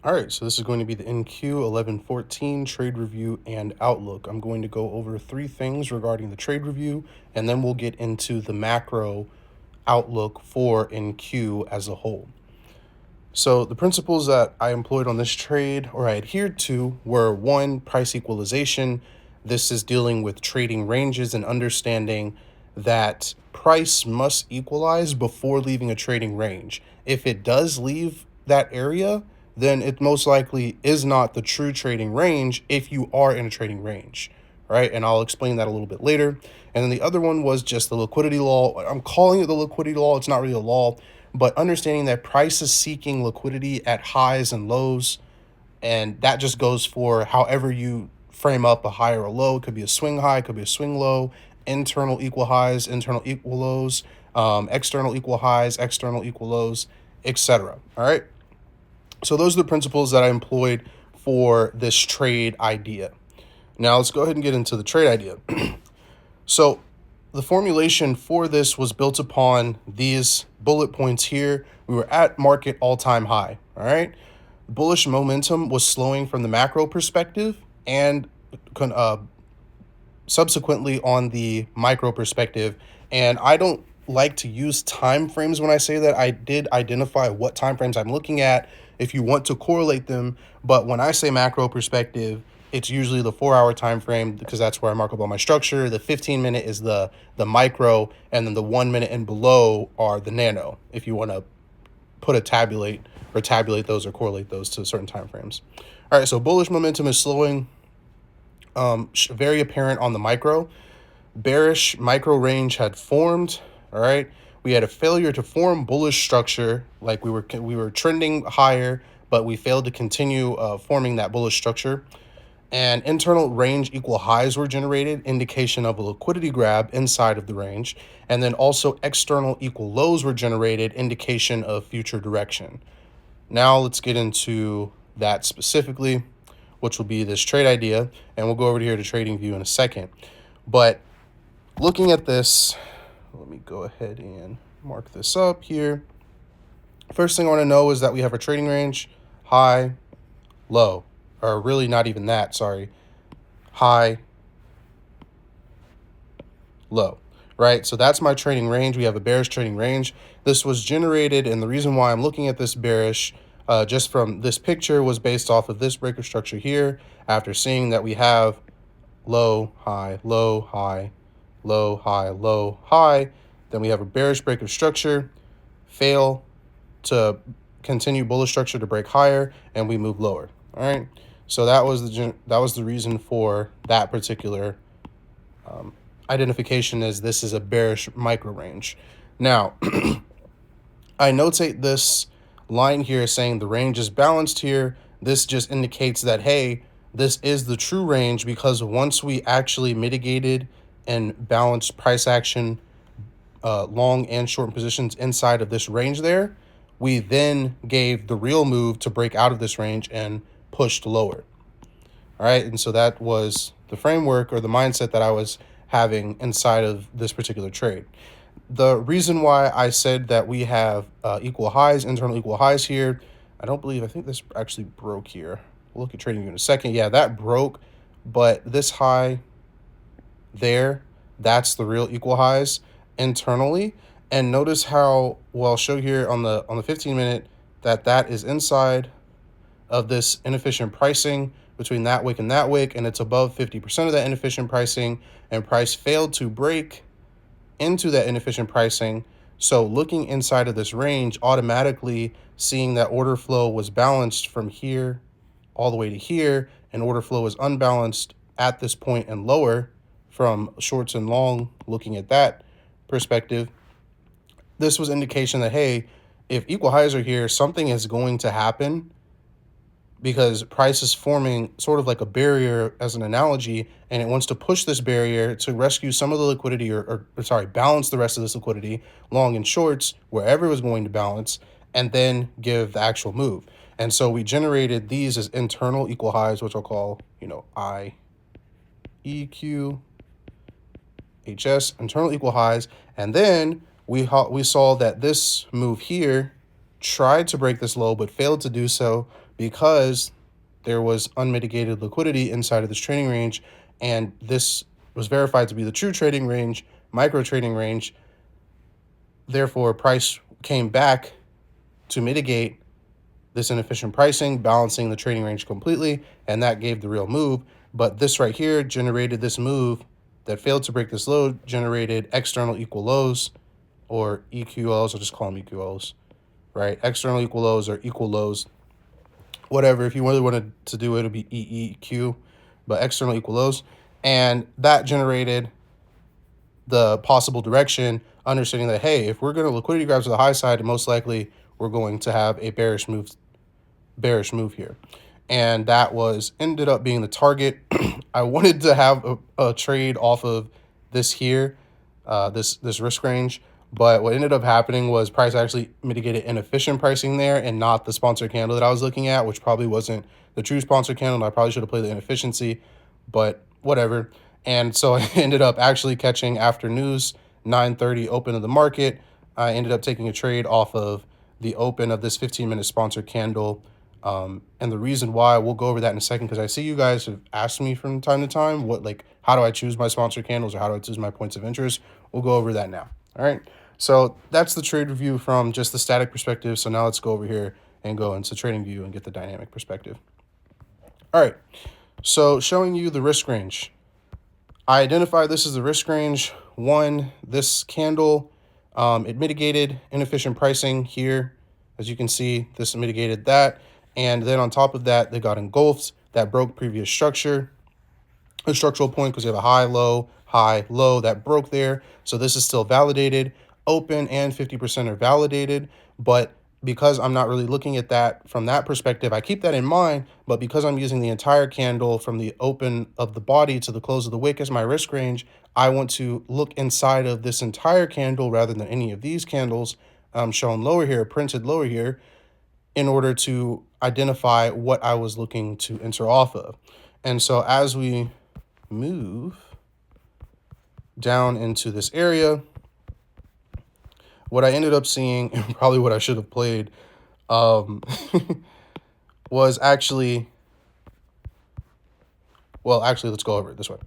All right, so this is going to be the NQ 1114 trade review and outlook. I'm going to go over three things regarding the trade review, and then we'll get into the macro outlook for NQ as a whole. So the principles that I employed on this trade, or I adhered to, were one, price equalization. This is dealing with trading ranges and understanding that price must equalize before leaving a trading range. If it does leave that area, then it most likely is not the true trading range if you are in a trading range, right? And I'll explain that a little bit later. And then the other one was just the liquidity law. I'm calling it the liquidity law. It's not really a law, but understanding that price is seeking liquidity at highs and lows, and that just goes for however you frame up a high or a low. It could be a swing high, it could be a swing low, internal equal highs, internal equal lows, external equal highs, external equal lows, etc. All right. So those are the principles that I employed for this trade idea. Now let's go ahead and get into the trade idea. So the formulation for this was built upon these bullet points here. We were at market all-time high, all right? Bullish momentum was slowing from the macro perspective and subsequently on the micro perspective. And I don't like to use time frames when I say that. I did identify what time frames I'm looking at if you want to correlate them. But when I say macro perspective, it's usually the 4-hour time frame because that's where I mark up all my structure. The 15-minute is the micro, and then the 1 minute and below are the nano, if you want to put a tabulate those or correlate those to certain time frames. All right, so bullish momentum is slowing, very apparent on the micro. Bearish micro range had formed. All right, we had a failure to form bullish structure, like we were trending higher, but we failed to continue forming that bullish structure. And internal range equal highs were generated, indication of a liquidity grab inside of the range. And then also external equal lows were generated, indication of future direction. Now let's get into that specifically, which will be this trade idea. And we'll go over here to trading view in a second. But looking at this, let me go ahead and mark this up here. First thing I want to know is that we have a trading range, high, low. Or really not even that, sorry. High, low, right? So that's my trading range. We have a bearish trading range. This was generated, and the reason why I'm looking at this bearish just from this picture was based off of this breaker structure here. After seeing that we have low, high, low, high, low, high, low, high, then we have a bearish breaker structure, fail to continue bullish structure to break higher, and we move lower. All right. So that was the reason for that particular identification, as this is a bearish micro range. Now, I notate this line here saying the range is balanced here. This just indicates that, hey, this is the true range, because once we actually mitigated and balanced price action, long and short positions inside of this range there, we then gave the real move to break out of this range and pushed lower. All right, and so that was the framework or the mindset that I was having inside of this particular trade. The reason why I said that we have equal highs, internal equal highs here, I think this actually broke here. We'll look at trading view in a second. Yeah, that broke, but this high there, that's the real equal highs internally. And notice how, well, I'll show here on the 15-minute that is inside of this inefficient pricing between that wick and that wick, and it's above 50% of that inefficient pricing, and price failed to break into that inefficient pricing. So looking inside of this range, automatically seeing that order flow was balanced from here all the way to here, and order flow is unbalanced at this point and lower from shorts and long, looking at that perspective, this was indication that, hey, if equal highs are here, something is going to happen, because price is forming sort of like a barrier as an analogy, and it wants to push this barrier to rescue some of the liquidity or balance the rest of this liquidity, long and shorts, wherever it was going to balance, and then give the actual move. And so we generated these as internal equal highs, which I'll call, I, E, Q, HS, internal equal highs. And then we saw that this move here tried to break this low but failed to do so because there was unmitigated liquidity inside of this trading range, and this was verified to be the true trading range, micro trading range. Therefore, price came back to mitigate this inefficient pricing, balancing the trading range completely, and that gave the real move. But this right here generated this move that failed to break this low, generated external equal lows, or EQLs, I'll just call them EQLs, right? External equal lows or equal lows, whatever. If you really wanted to do it, it'll be EEQ, but external equal lows. And that generated the possible direction, understanding that, hey, if we're going to liquidity grab to the high side, most likely we're going to have a bearish move here. And that was ended up being the target. I wanted to have a trade off of this here, this risk range, but what ended up happening was price actually mitigated inefficient pricing there and not the sponsor candle that I was looking at, which probably wasn't the true sponsor candle. I probably should have played the inefficiency, but whatever. And so I ended up actually catching after news 9:30 open of the market. I ended up taking a trade off of the open of this 15-minute sponsor candle. And the reason why, we'll go over that in a second, because I see you guys have asked me from time to time how do I choose my sponsor candles, or how do I choose my points of interest. We'll go over that now. All right. So that's the trade review from just the static perspective. So now let's go over here and go into trading view and get the dynamic perspective. All right. So showing you the risk range. I identified this as the risk range 1. This candle, it mitigated inefficient pricing here. As you can see, this mitigated that. And then on top of that, they got engulfed. That broke previous structure, a structural point, because you have a high, low, that broke there. So this is still validated. Open and 50% are validated. But because I'm not really looking at that from that perspective, I keep that in mind. But because I'm using the entire candle from the open of the body to the close of the wick as my risk range, I want to look inside of this entire candle rather than any of these candles shown lower here, printed lower here, in order to identify what I was looking to enter off of. And so as we move down into this area, what I ended up seeing, and probably what I should have played, was actually, let's go over it this way.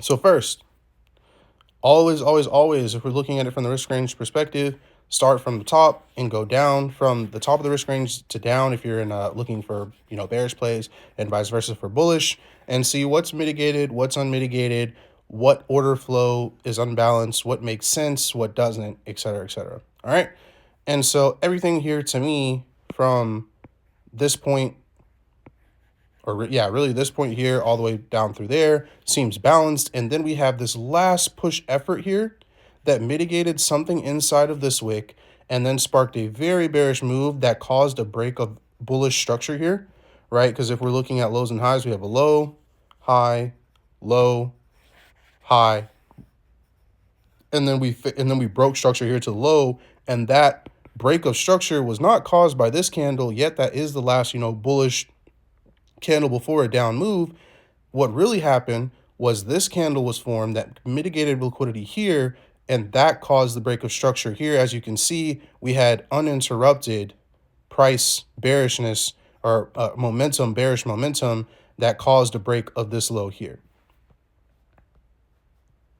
So first, always, if we're looking at it from the risk range perspective, start from the top and go down from the top of the risk range to down if you're in looking for bearish plays, and vice versa for bullish, and see what's mitigated, what's unmitigated, what order flow is unbalanced, what makes sense, what doesn't, etc., etc. All right. And so everything here to me from this point, really this point here all the way down through there, seems balanced. And then we have this last push effort here that mitigated something inside of this wick and then sparked a very bearish move that caused a break of bullish structure here, right? Because if we're looking at lows and highs, we have a low, high, low, high, and then we broke structure here to low, and that break of structure was not caused by this candle, yet that is the last bullish candle before a down move. What really happened was this candle was formed that mitigated liquidity here, and that caused the break of structure here. As you can see, we had uninterrupted price bearishness, or bearish momentum, that caused a break of this low here.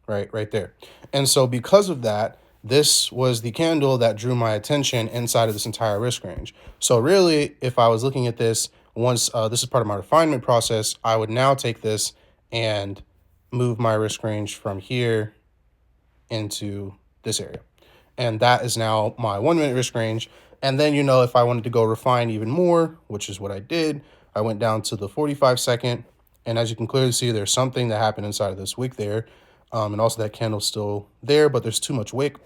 Right there. And so because of that, this was the candle that drew my attention inside of this entire risk range. So really, if I was looking at this, once this is part of my refinement process, I would now take this and move my risk range from here into this area. And that is now my 1 minute risk range. And then, if I wanted to go refine even more, which is what I did, I went down to the 45 second. And as you can clearly see, there's something that happened inside of this wick there. And also that candle's still there, but there's too much wick.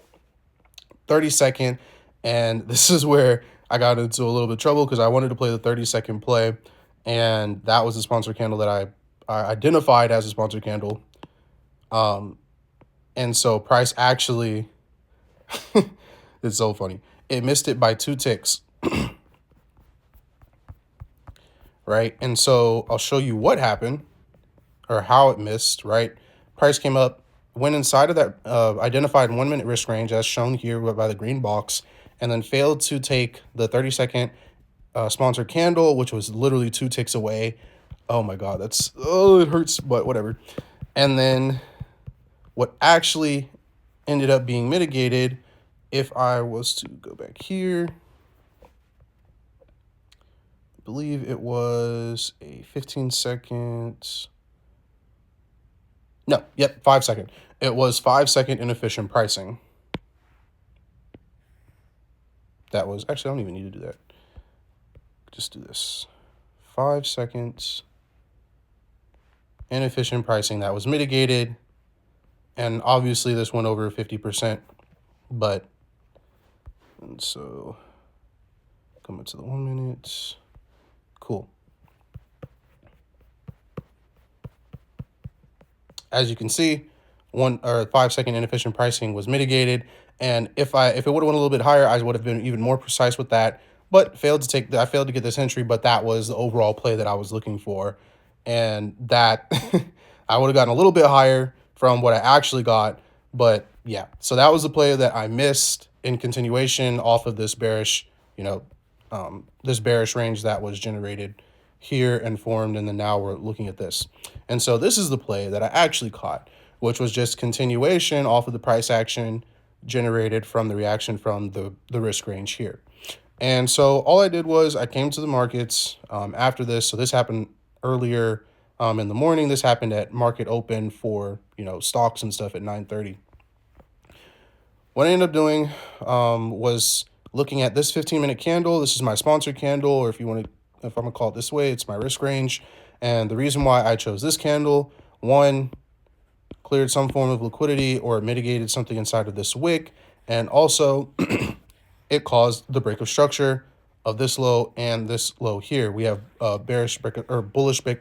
30-second. And this is where I got into a little bit of trouble, because I wanted to play the 30-second play. And that was the sponsor candle that I identified as a sponsor candle. And so price actually, it's so funny. It missed it by 2 ticks. Right. And so I'll show you what happened, or how it missed, right? Price came up, went inside of that identified 1 minute risk range as shown here by the green box, and then failed to take the 30-second sponsored candle, which was literally 2 ticks away. Oh my God, it hurts, but whatever. And then what actually ended up being mitigated, if I was to go back here, I believe it was a 15-second. No, yep, 5-second. It was 5-second inefficient pricing. That was actually, I don't even need to do that. Just do this. 5 seconds inefficient pricing that was mitigated. And obviously this went over 50%, but, and so coming to the 1 minute. Cool. As you can see, 5-second inefficient pricing was mitigated. And if it would have went a little bit higher, I would have been even more precise with that, but I failed to get this entry, but that was the overall play that I was looking for. And that I would have gotten a little bit higher from what I actually got. But yeah, so that was the play that I missed in continuation off of this bearish, this bearish range that was generated here and formed, and then now we're looking at this. And so this is the play that I actually caught, which was just continuation off of the price action generated from the reaction from the risk range here. And so all I did was I came to the markets after this. So this happened earlier in the morning. This happened at market open for, stocks and stuff at 9:30. What I ended up doing was looking at this 15-minute candle. This is my sponsored candle, or if I'm gonna call it this way, it's my risk range. And the reason why I chose this candle, one, cleared some form of liquidity or mitigated something inside of this wick, and also it caused the break of structure of this low and this low here. We have bearish break or bullish break,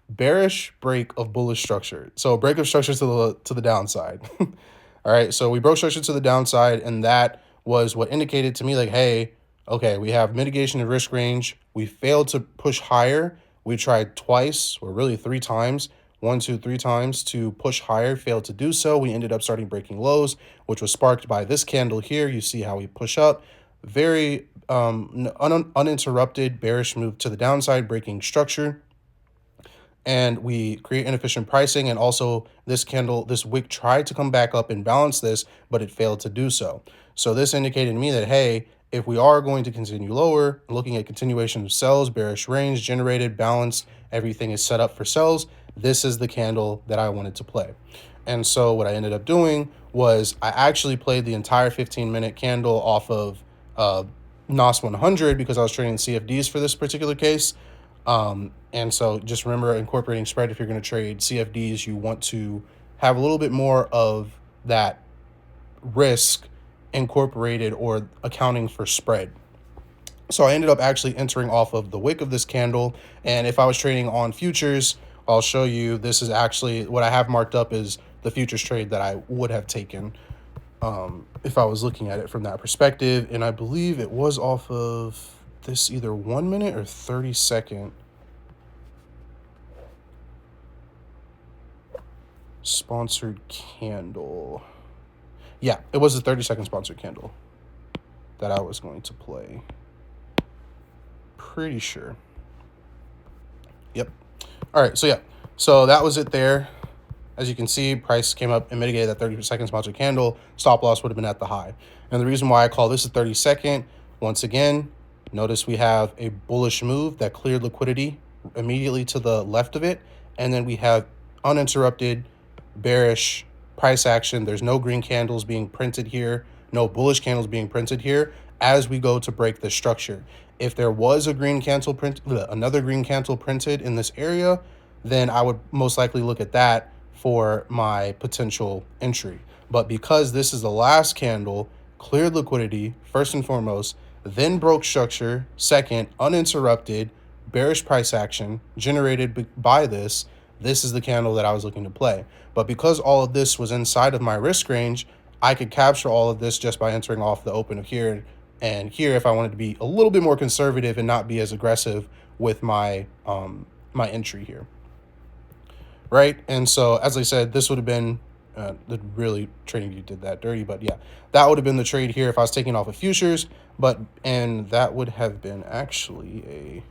bearish break of bullish structure. So break of structure to the downside. All right, so we broke structure to the downside, and that was what indicated to me like, hey, okay, we have mitigation of risk range. We failed to push higher. We tried twice, or really 3 times, 1, 2, 3 times to push higher, failed to do so. We ended up starting breaking lows, which was sparked by this candle here. You see how we push up. Very uninterrupted bearish move to the downside, breaking structure. And we create inefficient pricing, and also this wick tried to come back up and balance this, but it failed to do so. So this indicated to me that, hey, if we are going to continue lower, looking at continuation of sells, bearish range generated, balanced, everything is set up for sells, this is the candle that I wanted to play. And so what I ended up doing was I actually played the entire 15-minute candle off of NAS100 because I was trading CFDs for this particular case. And so just remember, incorporating spread. If you're going to trade CFDs, you want to have a little bit more of that risk incorporated or accounting for spread. So I ended up actually entering off of the wick of this candle. And if I was trading on futures, I'll show you, this is actually what I have marked up is the futures trade that I would have taken if I was looking at it from that perspective. And I believe it was off of this either 1 minute or 30-second sponsored candle. Yeah, it was a 30-second sponsored candle that I was going to play. Pretty sure. Yep. All right, so yeah. So that was it there. As you can see, price came up and mitigated that 30-second sponsored candle. Stop loss would have been at the high. And the reason why I call this a 30-second, once again, notice we have a bullish move that cleared liquidity immediately to the left of it. And then we have uninterrupted bearish price action. There's no green candles being printed here, no bullish candles being printed here as we go to break the structure. If there was a another green candle printed in this area, then I would most likely look at that for my potential entry. But because this is the last candle, cleared liquidity, first and foremost, then broke structure, second, uninterrupted, bearish price action generated by this is the candle that I was looking to play. But because all of this was inside of my risk range, I could capture all of this just by entering off the open of here and here if I wanted to be a little bit more conservative and not be as aggressive with my my entry here. Right? And so, as I said, this would have been The really trading view did that dirty, but yeah, that would have been the trade here if I was taking off of futures. And that would have been actually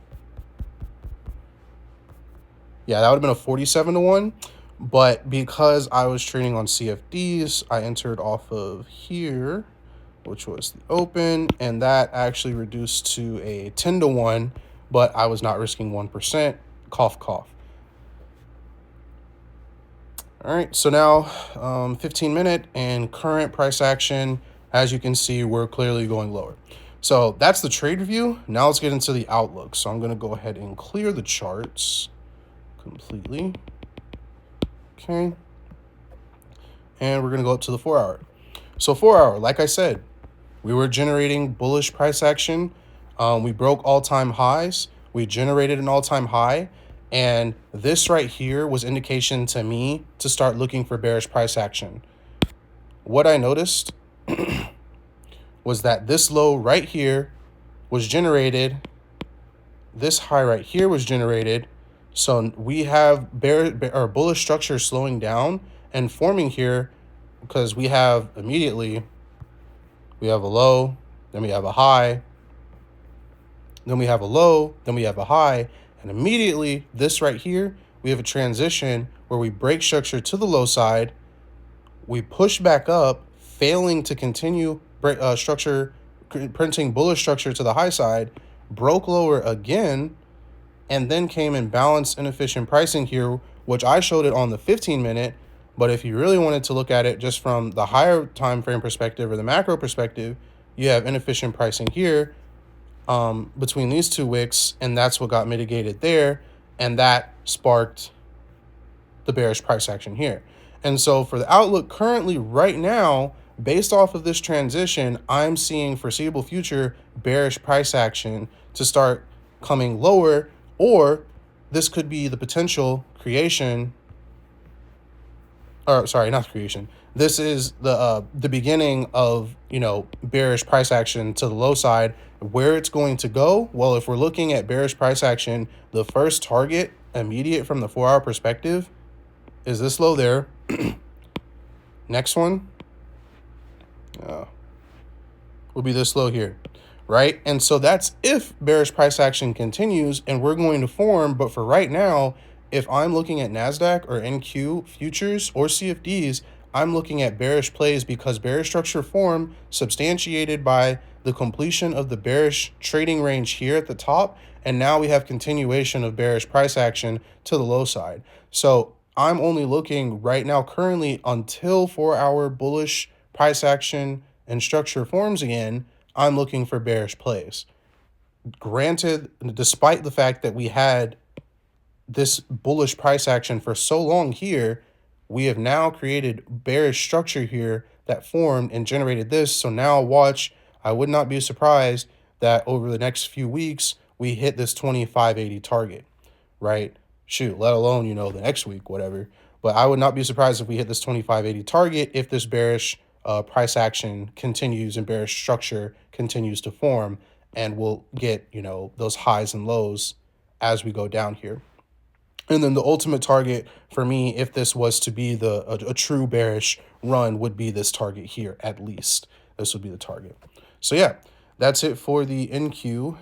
that would have been a 47-1. But because I was trading on CFDs, I entered off of here, which was the open, and that actually reduced to a 10-1, but I was not risking 1%. Cough, cough. All right, so now 15-minute and current price action. As you can see, we're clearly going lower. So that's the trade review. Now let's get into the outlook. So I'm going to go ahead and clear the charts completely. Okay. And we're going to go up to the 4-hour. So 4-hour, like I said, we were generating bullish price action. We broke all-time highs. We generated an all-time high. And this right here was indication to me to start looking for bearish price action. What I noticed was that this low right here was generated. This high right here was generated. So we have or bullish structure slowing down and forming here, because we have immediately, we have a low, then we have a high, then we have a low, then we have a high, and immediately this right here, we have a transition where we break structure to the low side, we push back up, failing to continue structure, printing bullish structure to the high side, broke lower again, and then came in balanced inefficient pricing here, which I showed it on the 15-minute. But if you really wanted to look at it just from the higher time frame perspective or the macro perspective, you have inefficient pricing here between these two wicks, and that's what got mitigated there, and that sparked the bearish price action here. And so for the outlook currently right now, based off of this transition, I'm seeing foreseeable future bearish price action to start coming lower, or this could be the potential creation, or sorry, not creation. This is the beginning of, bearish price action to the low side. Where it's going to go? Well, if we're looking at bearish price action, the first target immediate from the 4-hour perspective is this low there. Next one will be this low here, right? And so that's if bearish price action continues and we're going to form. But for right now, if I'm looking at NASDAQ or NQ futures or CFDs, I'm looking at bearish plays, because bearish structure form substantiated by the completion of the bearish trading range here at the top. And now we have continuation of bearish price action to the low side. So I'm only looking right now currently until 4-hour bullish price action and structure forms again. I'm looking for bearish plays. Granted, despite the fact that we had this bullish price action for so long here, we have now created bearish structure here that formed and generated this. So now watch, I would not be surprised that over the next few weeks, we hit this 2580 target, right? Shoot, let alone, the next week, whatever. But I would not be surprised if we hit this 2580 target if this bearish price action continues and bearish structure continues to form, and we'll get, those highs and lows as we go down here. And then the ultimate target for me, if this was to be a true bearish run, would be this target here. At least this would be the target. So yeah, that's it for the NQ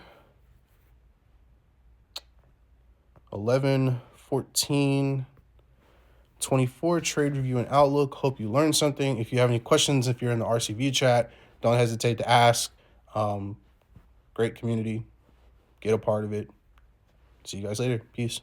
11/14/24 trade review and outlook. Hope you learned something. If you have any questions, if you're in the RCV chat, don't hesitate to ask. Great community. Get a part of it. See you guys later. Peace.